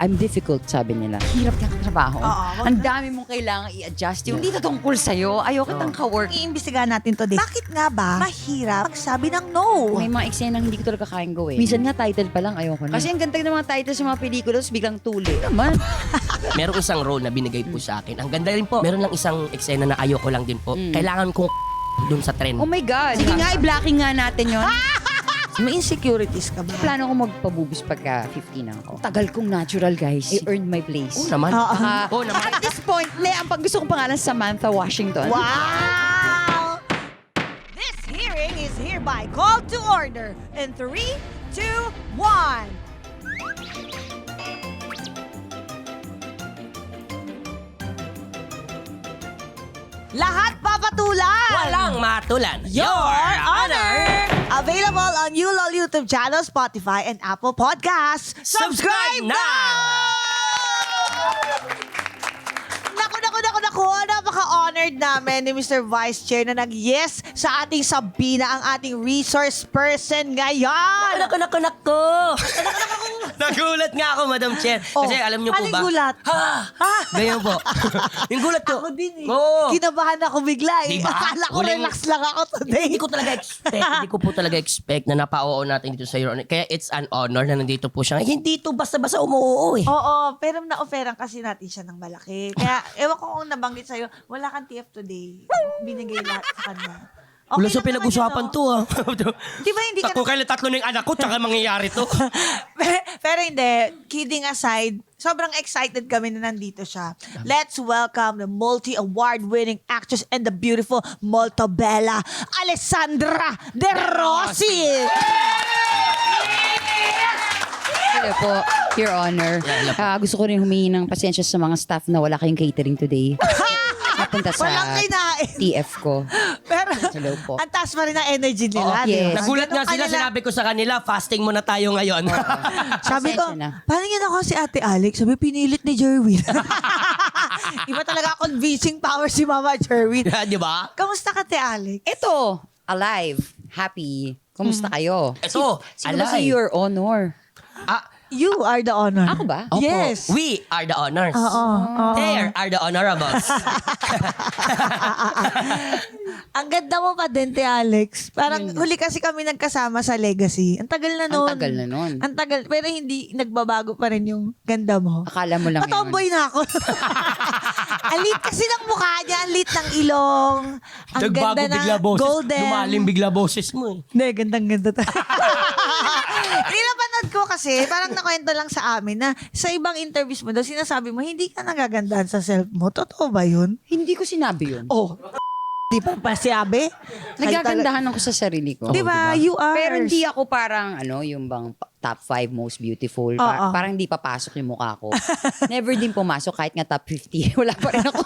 I'm difficult, sabi nila. Hirap kang trabaho. Oo. Ang dami mong kailangan i-adjust. Yung hindi na tungkol sa'yo. Ayoko kitang ka-work. Iimbestigahan natin today. Bakit nga ba mahirap magsabi ng no? May mga eksena hindi ko talaga kayang gawin. Minsan nga title pa lang, ayoko na. Kasi ang ganda ng mga titles sa mga pelikula, tapos biglang tuli. Naman. Meron isang role na binigay po sa akin. Ang ganda rin po. Meron lang isang eksena na ayoko lang din po. Kailangan kong dun sa tren. Oh my God. Sige nga, i-blocking nga natin yun. May insecurities ka ba? Plano ko magpabubis pagka 15 na ako. Tagal kong natural, guys. I earned my place. Oo naman. Oo naman. At this point, ang gusto kong pangalan Samantha Washington. Wow! This hearing is hereby called to order in 3, 2, 1. Lahat papatulan! Walang matulan. Your Honor! Available on ULOL YouTube channel, Spotify, and Apple Podcasts. Subscribe now! Naku, napaka-honored namin ni Mr. Vice Chair na nag-yes sa ating Sabina, ang ating resource person ngayon. Naku. Nagulat nga ako, Madam Chair. Kasi alam niyo po ba? Anong gulat? Ha? Ganyan po. Yung gulat ko. Ako din eh. Oo. Kinabahan ako bigla eh. Diba? Akala ko Huling- relax lang ako today. Hindi ko po talaga expect na napa-oo natin dito sa Your Honor. Kaya it's an honor na nandito po siya. Hindi to basta-basta umuoo eh. Oo, pero na-offeran kasi natin siya ng malaki. Kaya, ewan ko kung nabanggit sa'yo, wala kang TF today. Binigay lahat sa kanya. Wala sa lang naman pinag-usapan yun, to ah. Di ba hindi ka... Kung kailan tatlo na yung anak ko, tsaka mangyayari to. Pero hindi, kidding aside, sobrang excited kami na nandito siya. Let's welcome the multi-award-winning actress and the beautiful Moltobella, Alessandra De Rossi! Hello po, Your Honor. Hello po. Gusto ko rin humingi ng pasensya sa mga staff na wala kayong catering today. Napunta sa Walang kinain. TF ko. Pero, Hello po. ang taas pa rin ang energy nila. Oo, di yes. ba? Nagulat nga Ganun sila, kanila. sinabi ko sa kanila, fasting muna tayo ngayon. Sabi ko, Pasensya na. paano yun ako si Ate Alex? Sabi, pinilit ni Jerwin. Iba talaga convincing power si Mama Jerwin. Di ba? Kamusta ka, Ate Alex? Ito, alive, happy. Kumusta kayo? Ito, Sino ba si Your Honor? You are the honor. Ako ba? Opo, Yes. we are the honors. Oo. There are the honorables. Ang ganda mo pa din, Te Alex. Parang huli kasi kami nagkasama sa Legacy. Ang tagal na nun. Ang tagal na nun. Ang tagal. Pero hindi nagbabago pa rin yung ganda mo. Akala mo lang yun. Patomboy na ako. Ang lit kasi ng mukha niya. Ang lit ng ilong. Ang Nagbago ganda bigla na boses. golden. Lumalim bigla boses mo eh. Hindi, gandang-ganda Pinapanood ko kasi, parang nakwento lang sa amin na sa ibang interviews mo daw, sinasabi mo, hindi ka nagagandahan sa self mo. Totoo ba yun? Hindi ko sinabi yun. Oh, di pa pasiabi? Nagagandahan ako sa sarili ko. Di ba? You are. Pero hindi ako parang, yung bang top 5 most beautiful. Oo. Parang hindi papasok yung mukha ko. Never din pumasok kahit nga top 50. Wala pa rin ako.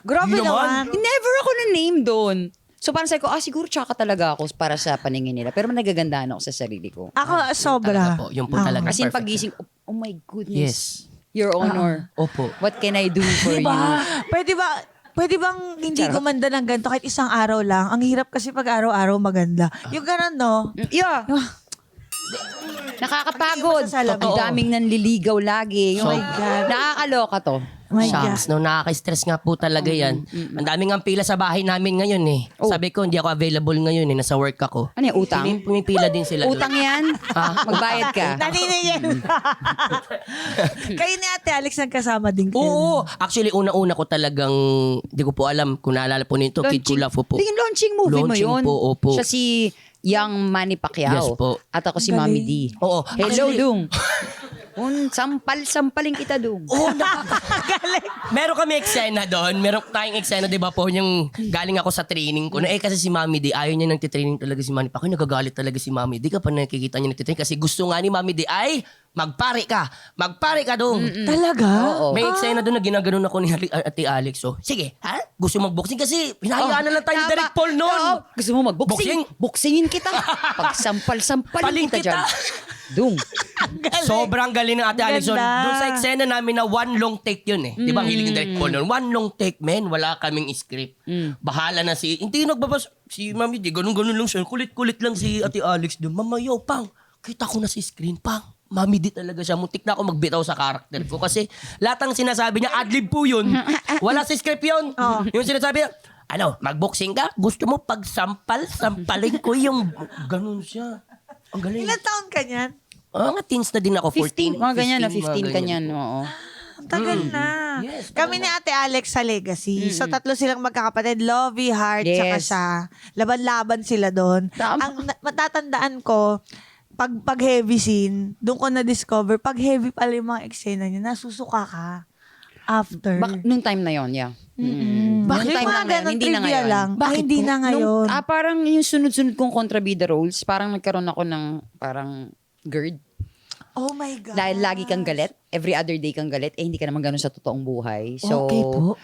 Grabe Hindi naman. Never ako na-name doon. So parang sabi ko, siguro tsaka talaga ako para sa paningin nila. Pero nagagandahan ako sa sarili ko. Ako, Talaga sobra. po, yun po talaga. As in Perfect. pagising, oh my goodness. Yes. Your Honor. Opo. What can I do for you? Diba? Pwede bang hindi Charot. gumanda ng ganito kahit isang araw lang? Ang hirap kasi pag araw-araw maganda. Yung ganun, no? Yeah. Nakakapagod. Hindi mo masasalamin. Ang daming nanliligaw lagi. Oh my God. Nakakaloka to. Oh my Shucks, God. no, nakaka-stress nga po talaga yan. Ang daming ang pila sa bahay namin ngayon eh. Oh. Sabi ko, hindi ako available ngayon eh. Nasa work ako. Ano yan, utang? Pumipila din sila. doon. Utang yan? Magbayad ka. Naniningin. Kayo ni Ate Alex nagkasama din kayo. Oo. Actually, una-una ko talagang, di ko po alam kung naalala po nito, Kid Kulafo po. Yung launching movie mo Launching yun. po, opo. Siya si Young Manny Pacquiao. Yes po. At ako si Galing. Mami D. Oo. Hello, Actually- Dung. Sampal-sampalin kita, Dung. Oo, meron kami eksena doon. Meron tayong eksena, di ba po, yung galing ako sa training ko. Na kasi si Mami D, ayaw niya nagtitraining talaga si Manny Pacquiao. Nagagalit talaga si Mami D kapag nakikita niya nagtitraining. Kasi gusto nga ni Mami D ay magpare ka. Magpare ka doon. Talaga? Oo. May eksena doon na ginaganon ako ni Ate Alex. So, sige, ha? Gusto magboxing kasi hinahayaan na lang tayo ni Derek Paul noon. Oo. Gusto mo magboxing? Boxingin kita. Pagsampal-sampalin Paling kita dyan. kita. Dung. Sobrang galing ng Ate Alex. So, Ganda. doon sa eksena namin na one long take yun eh. Di ba ang hilig ng Derek Paul noon? One long take, men. Wala kaming script. Bahala na hindi nagbabas. Si Mami, di ganun-ganun lang siya. Kulit-kulit lang si Ate Alex doon. Mamayo, pang. Kita ko na si screen, pang. Mami di talaga siya. Muntik na ako magbitaw sa karakter ko. Kasi lahat ng sinasabi niya, adlib po yun. Wala sa script yun. Yung sinasabi niya, magboxing ka? Gusto mo sampalin ko yung ganun siya. Ang galing. Ilan taon ka niyan? Mga teens na din ako, 15, 14. mga ganyan na, 15 mga ka niyan, oo. Ang tagal na. Yes, Kami ni Ate Alex sa Legacy. So, tatlo silang magkakapatid. Lovey, Heart, tsaka Yes. siya. Laban-laban sila doon. Tama. Ang matatandaan ko, pag heavy scene, doon ko na-discover, pag heavy pala yung mga eksena niya, nasusuka ka after. Nung time na yon, yeah. Bakit Nung time mga lang na yun, ganun hindi na trivia ngayon. lang? Bakit hindi na ngayon? Parang yung sunod-sunod kong kontrabida roles, parang nagkaroon ako ng parang GERD. Oh my God. Dahil lagi kang galit, every other day kang galit, hindi ka naman ganun sa totoong buhay. So, Okay po.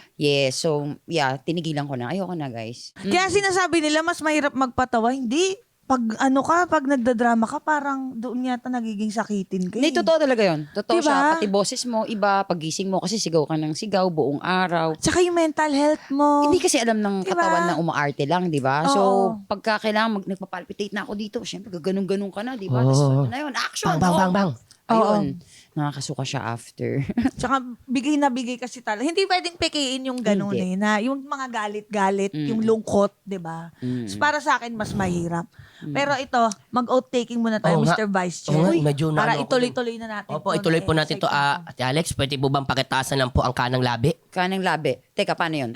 tinigilan ko na. Ayoko na, guys. Kaya sinasabi nila, mas mahirap magpatawa. Hindi. Pag nagdadrama ka, parang doon yata nagiging sakitin ka. Hindi, totoo talaga yun. Totoo Diba? siya. Pati boses mo, iba, pagising mo, kasi sigaw ka ng sigaw buong araw. Tsaka yung mental health mo. Hindi kasi alam ng Diba? katawan na umaarte lang, di ba? So, Oo. pagka kailangan nagpapalpitate na ako dito, syempre, gaganong-ganong ka na, di ba? Oo. Tapos, ano na yun, action! Bang, bang, bang, bang. Ayun. Nakakasuka siya after. Tsaka bigay na bigay kasi talaga. Hindi pwedeng pekein yung ganun Hindi. na yung mga galit-galit, yung lungkot, di ba? So, para sa akin, mas mahirap. Pero ito, mag-oath-taking muna tayo, Oo nga. Mr. Vice Chair. Oo nga, medyo para nano ako ituloy-tuloy na natin. Opo, ituloy po natin to. Ate Alex, pwede po bang pakitaasan lang po ang kanang labi? Kanang labi. Teka, paano yun?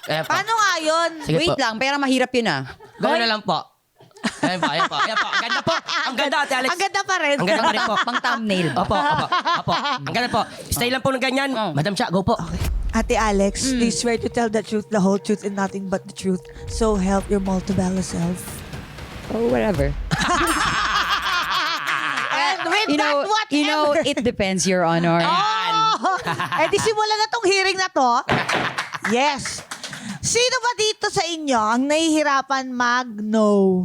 Ayan po. Paano nga yun? Sige Wait po. lang, pero mahirap yun ah. Gawin na lang po. Ayan po, ayan po. Ayan po. Ang ganda po. Ang ganda, Ate Alex. Ang ganda pa rin. Ang ganda pa rin po. Pang thumbnail. Opo. Ang ganda po. Stay lang po ng ganyan. Oh. Madam Cha, go po. Ate Alex, do you swear to tell the truth, the whole truth, and nothing but the truth? So help your Multibella self. Oh, whatever. And with that, whatever. It depends, Your Honor. Oh! Eh di simulan na tong hearing na to. Yes. Sino ba dito sa inyo ang nahihirapan mag-no?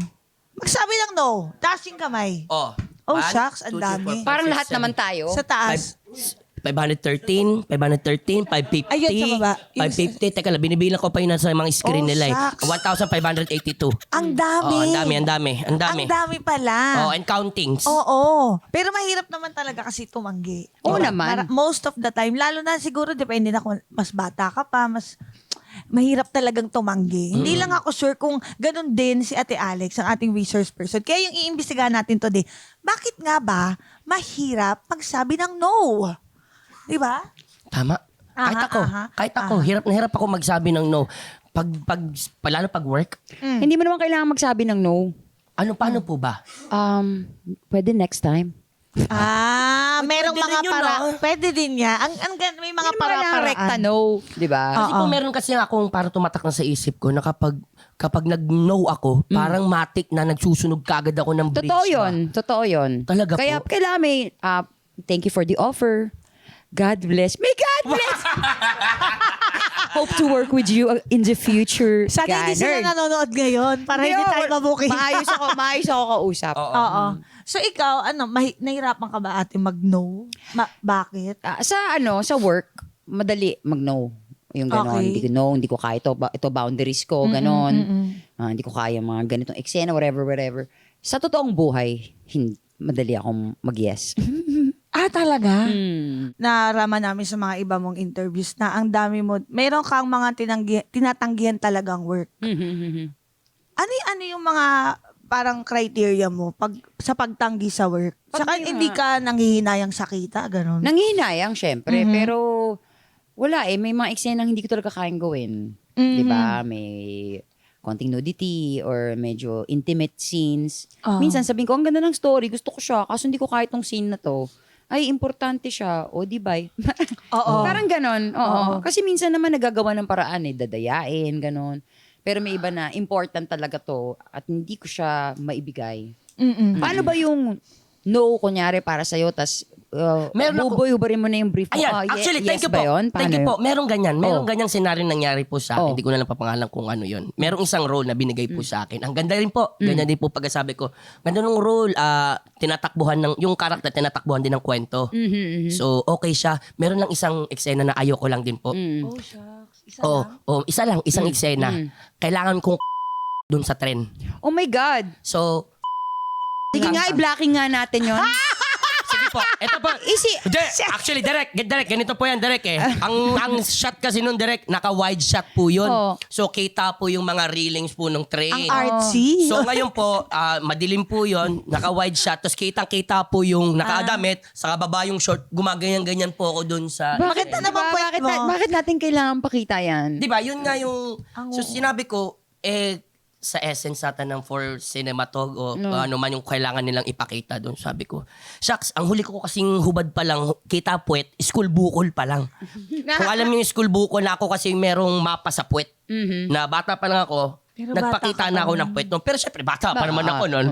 Magsabi ng no. Taas yung kamay. Oh. Oh, 1, shucks, ang 2, 3, dami. 4, 5, Parang 6, lahat 7, naman tayo. Sa taas. 513, 550, Ayun, sa baba. Yung 550. Teka lang, binibilang ko pa yun sa mga screen Oh, nila eh. shucks. 1,582. Ang dami. Oh, ang dami. Ang dami pala. Oh, and countings. Oo. Pero mahirap naman talaga kasi tumanggi. Oo Diba? naman. Most of the time, lalo na siguro depende na kung mas bata ka pa, mas mahirap talagang tumanggi. Hindi lang ako sure kung ganun din si Ate Alex, ang ating resource person. Kaya yung iimbestigahan natin today, bakit nga ba mahirap magsabi ng no? Di ba? Tama. Kahit ako, hirap na hirap ako magsabi ng no. Lalo pag work, Hindi mo naman kailangan magsabi ng no. paano po ba? Pwede next time. Merong pwede mga din yun, para... ah. Pwede din niya. May mga Hindi mo kailangan rekta para-paraan. no. Di ba? Kasi po meron kasi akong para tumatak na sa isip ko na kapag nag-no ako, parang matik na nagsusunog kagad ako ng bridge. Totoo ba? yun. Totoo yun. Talaga Kaya po? kailangan may, thank you for the offer. God bless. May God bless! Hope to work with you in the future. Sana hindi sila Ganun. nanonood ngayon para hindi tayo mabuking. Maayos ako kausap. Oo. So ikaw, nahirapan ka ba ate mag-no? Bakit? Sa work, madali mag-no. Yung gano'n, Okay. hindi ko kaya ito boundaries ko, gano'n. Hindi ko kaya mga ganitong eksena, whatever. Sa totoong buhay, madali akong mag-yes. Talaga? Naraman namin sa mga iba mong interviews na ang dami mo, meron kang mga tinatanggihan talagang work. Ano yung mga parang criteria mo sa pagtanggi sa work? Saka hindi ka nanghihinayang sakita, ganun. Nanghihinayang, syempre. Pero, wala may mga eksenang hindi ko talaga kayang gawin. Diba? May konting nudity or medyo intimate scenes. Minsan sabihin ko, ang ganda ng story, gusto ko siya, kaso hindi ko kaya itong scene na to. Ay, importante siya. O, di ba? Oo. Parang ganon. Oo. Kasi minsan naman nagagawa ng paraan, dadayain, ganon. Pero may iba na important talaga to at hindi ko siya maibigay. Paano ba yung no, kunyari, para sa'yo, tas buboy-hubarin mo na yung brief mo? Ayan, actually, thank you po. Thank you po. Merong ganyan. Merong ganyang scenario nangyari po sa akin. Hindi ko na lang papangalan kung ano yun. Merong isang role na binigay po sa akin. Ang ganda rin po. Ganyan din po pagkasabi ko. Ganda ng role, tinatakbuhan yung karakter, tinatakbuhan din ng kwento. So, okay siya. Meron lang isang eksena na ayoko lang din po. Oh, shucks. Isa lang? Isang eksena. Kailangan kong dun sa tren. Oh my God. So, Sige nga, i-blocking nga natin yon. po. Ito po. Actually, Direk, ganito po yan, Direk eh. Ang shot kasi nun, Direk, naka-wide shot po yun. Oh. So, kita po yung mga railings po ng train. Ang artsy. So, ngayon po, madilim po yun, naka-wide shot, tapos kitang-kita po yung nakadamit, sa kababa yung short, gumaganyan-ganyan po ako dun sa... Bakit na naman puwet mo? Bakit natin kailangan pakita yan? Di ba? Yun nga yung... So, sinabi ko, sa essence natin ng for cinematog o ano man yung kailangan nilang ipakita doon. Sabi ko, shucks, ang huli ko kasing hubad pa lang, kita puwet, school bukol pa lang. Kung alam niyo yung school bukol na ako kasi merong mapa sa puwet. Na bata pa lang ako, Pero nagpakita bata ka na pa ako nun. ng puwet noon. Pero syempre, bata pa naman ako noon.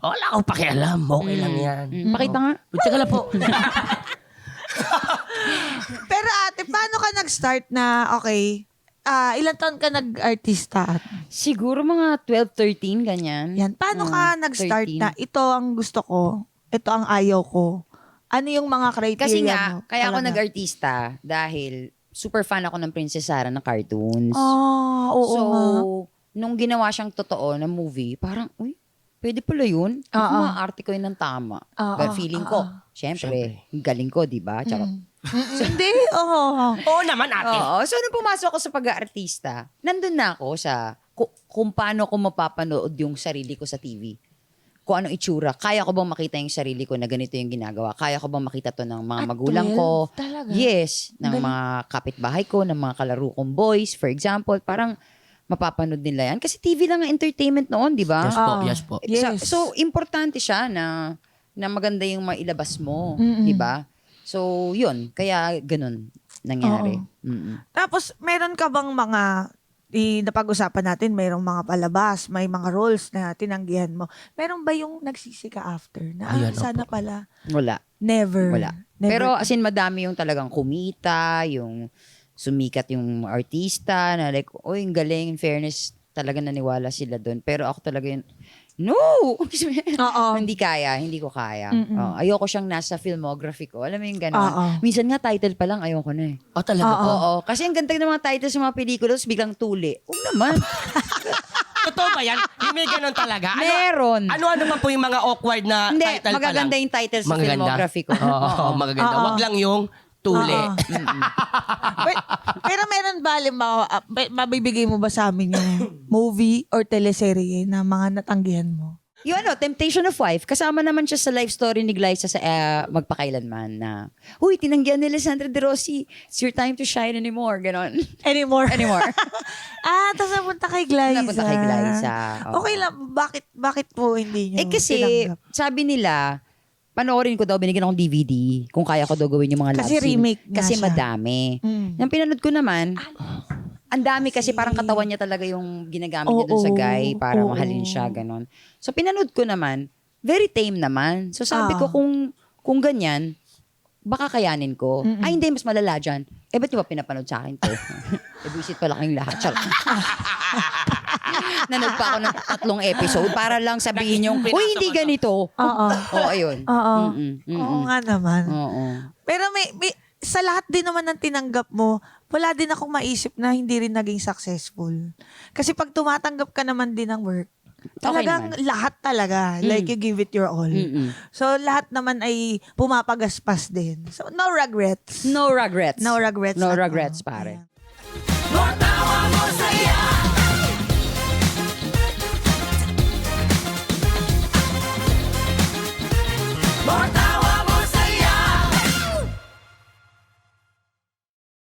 Wala akong pakialam. Okay lang yan. Pakita nga. Teka lang po. Pero ate, paano ka nag-start na, okay, ilan taon ka nag-artista? Siguro mga 12, 13, ganyan. Yan. Paano ka nag-start 13. na, ito ang gusto ko, ito ang ayaw ko? Ano yung mga criteria Kasi mo? nga, kaya ako talaga? nag-artista dahil super fan ako ng Princess Sarah ng cartoons. Oo so, nga. nung ginawa siyang totoo na movie, parang, uy, pwede pala yun. Maarte ko yun ng tama. But feeling ko, syempre, galing ko, di ba? Tsaka, Hindi, oo. Oo naman, ate. oo. So, nung pumasok ako sa pag-aartista, nandun na ako sa kung paano ko mapapanood yung sarili ko sa TV. Kung anong itsura. Kaya ko bang makita yung sarili ko na ganito yung ginagawa? Kaya ko bang makita to ng mga At magulang 12? ko? Talaga? Yes. Ng Galing. mga kapitbahay ko, ng mga kalaro kong boys, for example. Parang mapapanood nila yan. Kasi TV lang ang entertainment noon, di ba? Yes po, yes po. Yes. So, importante siya na maganda yung mailabas mo, Mm-mm. di ba? So, yun. Kaya ganun nangyari. Mm-mm. Tapos, meron ka bang mga, napag-usapan natin, mayroong mga palabas, may mga roles na tinanggihan mo. Meron ba yung nagsisi ka after? Na, Ayan, sana opo. pala. Wala. Never. Wala. Never. Pero as in, madami yung talagang kumita, yung sumikat yung artista, na like, oh, yung galing, in fairness, talaga naniwala sila doon. Pero ako talaga yun, no! Oo. Hindi ko kaya. Mm-mm. Ayoko siyang nasa filmography ko. Alam mo yung Oo. gano'n. Minsan nga title pa lang, ayoko na eh. Oh, talaga po. Oo. Kasi ang ganda ng mga titles sa mga pelikula, tapos biglang tuli. Huwag naman. Totoo ba yan? Yung may ganun talaga? Meron. Ano ba po yung mga awkward na Hindi, title pa lang? magaganda yung title sa Magaganda? filmography ko. Oo, magaganda. Oo. Wag lang yung tuli. Oo. Pero meron ba, mabibigay mo ba sa amin yung movie or teleserye na mga natanggihan mo? Yung Temptation of Wife, kasama naman siya sa life story ni Glyza sa Magpakailanman na, huy, tinanggihan ni Alessandra De Rossi, it's your time to shine anymore, ganon. Anymore. Tapos napunta kay Glyza. Napunta kay Glyza. Oo. Okay lang. Bakit po hindi nyo Kasi, tinanggap? sabi nila, panoorin ko daw, binigyan akong DVD, kung kaya ko daw gawin yung mga Kasi love scene. remake nga Kasi siya. madami. Mm. Yung pinanood ko naman, ang dami kasi parang katawan niya talaga yung ginagamit niya dun sa guy para Oo. mahalin siya, ganon. So, pinanood ko naman, very tame naman. So, sabi ko, kung ganyan, baka kayanin ko. Ay, hindi, mas malala dyan. Ba't di ba pinapanood sa akin to? Buisit pala kayong lahat. Charot. Nanood pa ako ng 3 episode para lang sabihin yung, uy, hindi ganito. Oo. Oo, ayun. Oo. Mm-mm. Oo nga naman. Oo. Pero may sa lahat din naman ng tinanggap mo, wala din akong maisip na hindi rin naging successful. Kasi pag tumatanggap ka naman din ng work, talagang naman. lahat talaga. Like you give it your all. Mm-mm. So lahat naman ay pumapagaspas din. So no regrets. No regrets. No regrets. No at regrets, all. pare. Ayan. More